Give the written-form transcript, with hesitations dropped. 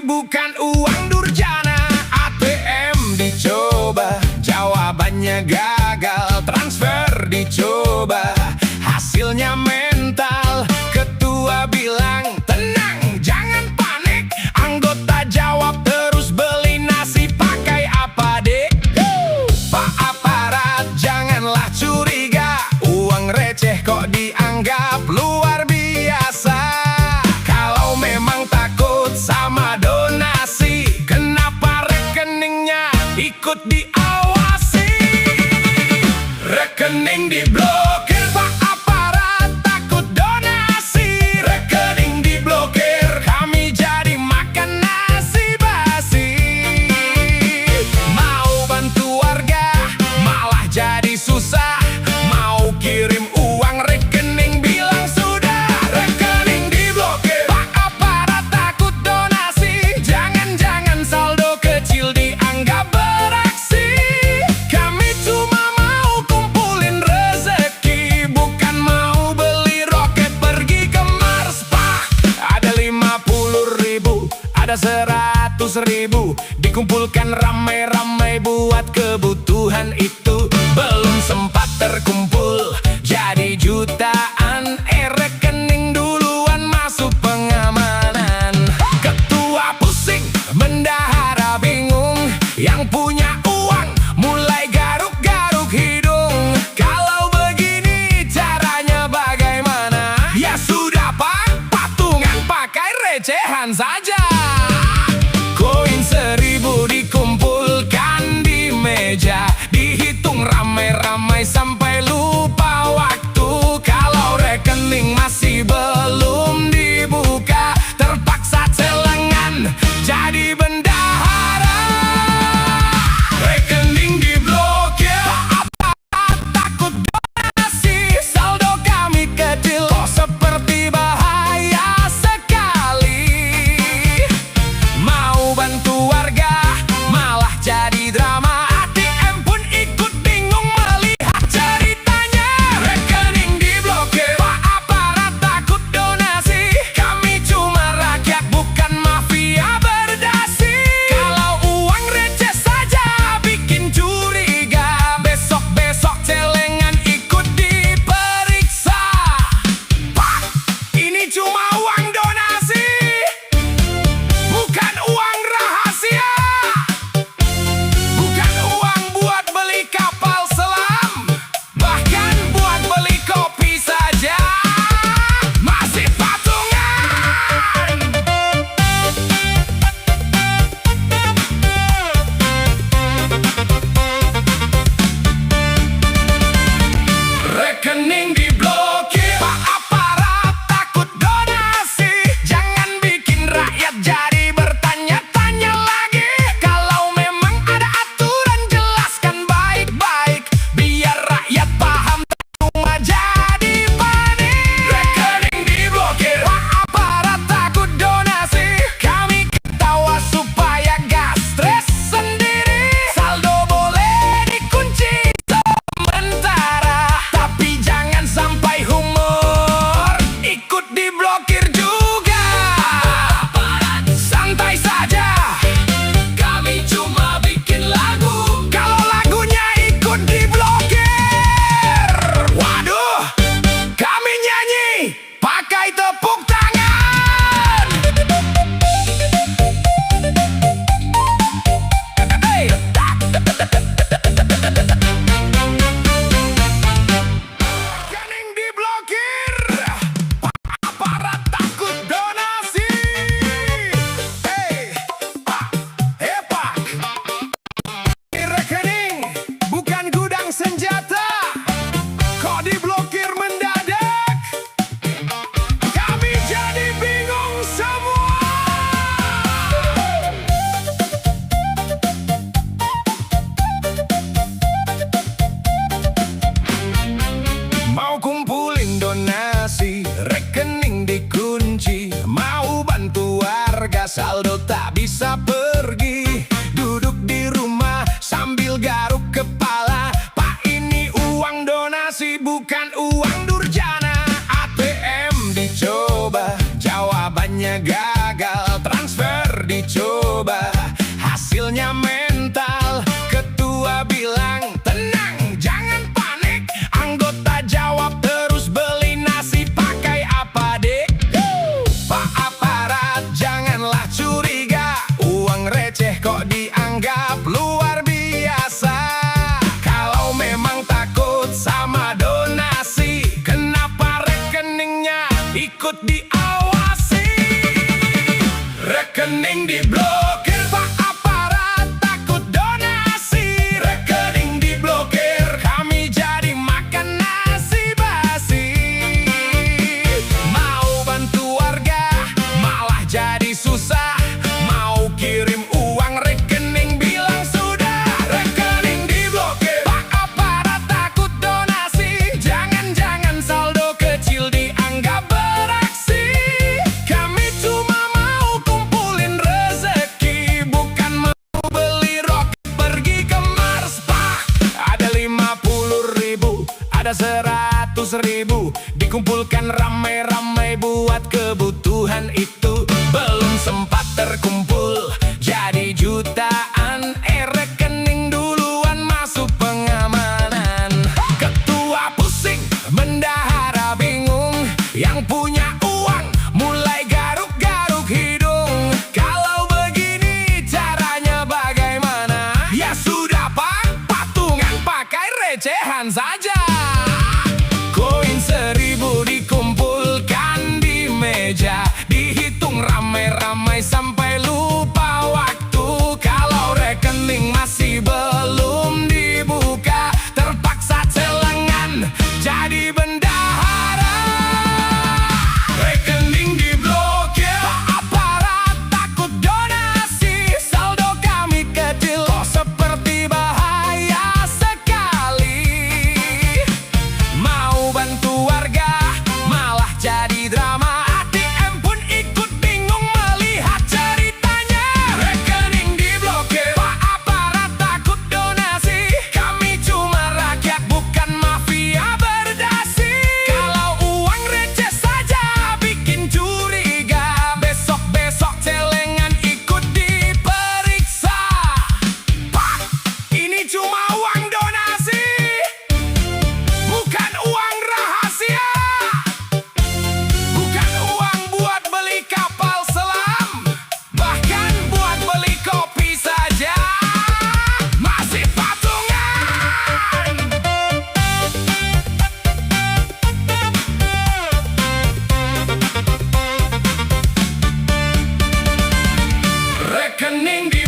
bukan uang durjana. ATM dicoba, jawabannya gagal. Transfer dicoba, hasilnya mental. Ketua bilang, tenang, jangan panik. Anggota jawab terus, beli nasi pakai apa dek? Pak aparat, janganlah curiga. Uang receh kok dianggap luar biasa. Kalau memang takut sama donasi, kenapa rekeningnya ikut diawasi? Rekening diblokir, Pak aparat takut donasi. Rekening diblokir, kami jadi makan nasi basi. Mau bantu warga, malah jadi susah. Mau kirim uang rekening, bilang sudah. Rekening diblokir, Pak aparat takut donasi. Jangan-jangan saldo kecil dianggap beraksi. Kami cuma mau kumpulin rezeki, bukan mau beli roket pergi ke Mars, Pak. Ada 50.000, ada 100.000, dikumpulkan ramai-ramai buat kebutuhan itu. Belum sempat terkumpul jadi jutaan, rekening duluan masuk pengamanan. Ketua pusing, bendahara bingung, yang punya uang mulai garuk-garuk hidung. Kalau begini caranya bagaimana? Ya sudah Pak, patungan pakai recehan saja. Koin 1.000 dikumpulkan di meja, dihitung ramai-ramai sampai lupa waktu. Kalau rekening masih belum dibuka, terpaksa celengan jadi bendahara. Rekening diblokir, aparat takut donasi. Saldo kami kecil, kok seperti bahaya sekali. Mau bantu warga, malah jadi drama. ATM pun ikut bingung melihat ceritanya. Rekening diblokir, Pak aparat takut donasi. Kami cuma rakyat, bukan mafia berdasi. Kalau uang receh saja bikin curiga, besok-besok celengan ikut diperiksa. Pak, ini cuma uang donasi, bukan uang rahasia. Bukan uang buat beli kapal selam, bahkan buat beli kopi saja masih patungan. Rekening diblokir, Pak aparat takut donasi. Jangan bikin rakyat jadi bertanya-tanya lagi. Kalau memang ada aturan, jelaskan baik-baik, biar rakyat paham, cuma jadi panik. Rekening diblokir, Pak aparat takut donasi. Kami ketawa supaya gak stres sendiri. Saldo boleh dikunci sementara, tapi jangan sampai humor ikut diblokir juga. Santai saja, kami cuma bikin lagu. Kalau lagunya ikut diblokir, waduh, kami nyanyi pakai tepuk tangan. Hey. Rekening diblokir, aparat takut donasi. Hey, Pak, Pak. Rekening bukan gudang senjata, kok diblokir mendadak? Kami jadi bingung semua. Mau kumpulin donasi, rekening dikunci. Mau bantu warga, saldo tak bisa pergi. Duduk di rumah sambil garuk kepala. Pak, ini uang donasi, bukan uang durjana. ATM dicoba, jawabannya gagal. Transfer dicoba, coba, hasilnya mental. Ketua bilang, tenang, jangan panik. Anggota jawab terus, beli nasi pakai apa dek? Pak aparat, janganlah curiga. Uang receh kok dianggap luar biasa. Kalau memang takut sama donasi, kenapa rekeningnya ikut diawasi? Rekening diblokir, Pak aparat takut donasi. Rekening diblokir, kami jadi makan nasi basi. Mau bantu warga, malah jadi susah. Mau kirim uang, rekening bilang sudah. Rekening diblokir, Pak aparat takut donasi. Jangan-jangan saldo kecil dianggap beraksi. Kami cuma mau kumpulin rezeki, bukan mau beli roket pergi ke Mars, Pak. Ada 50.000, ada 100.000, dikumpulkan ramai-ramai buat kebutuhan itu. Belum sempat terkumpul jadi jutaan, rekening duluan masuk pengamanan. Ketua pusing, bendahara bingung, yang punya uang mulai garuk-garuk hidung. Kalau begini caranya bagaimana? Ya sudah Pak, patungan pakai recehan saja. Koin 1.000 dikumpulkan di meja, dihitung ramai-ramai sampai lupa waktu. Kalau rekening masih belum dibuka, terpaksa celengan jadi bendahara. Rekening diblokir, Pak aparat takut donasi. Saldo kami kecil, kok seperti bahaya sekali. Mau bantu warga, malah jadi drama. ATM pun ikut bingung melihat ceritanya. Rekening diblokir, Pak aparat takut donasi. Kami cuma rakyat, bukan mafia berdasi. Kalau uang receh saja bikin curiga, besok-besok celengan ikut diperiksa. Pak, ini cuma uang donasi, bukan uang rahasia. Bukan uang buat beli kapal selam, bahkan buat beli kopi saja masih patungan. Rekening di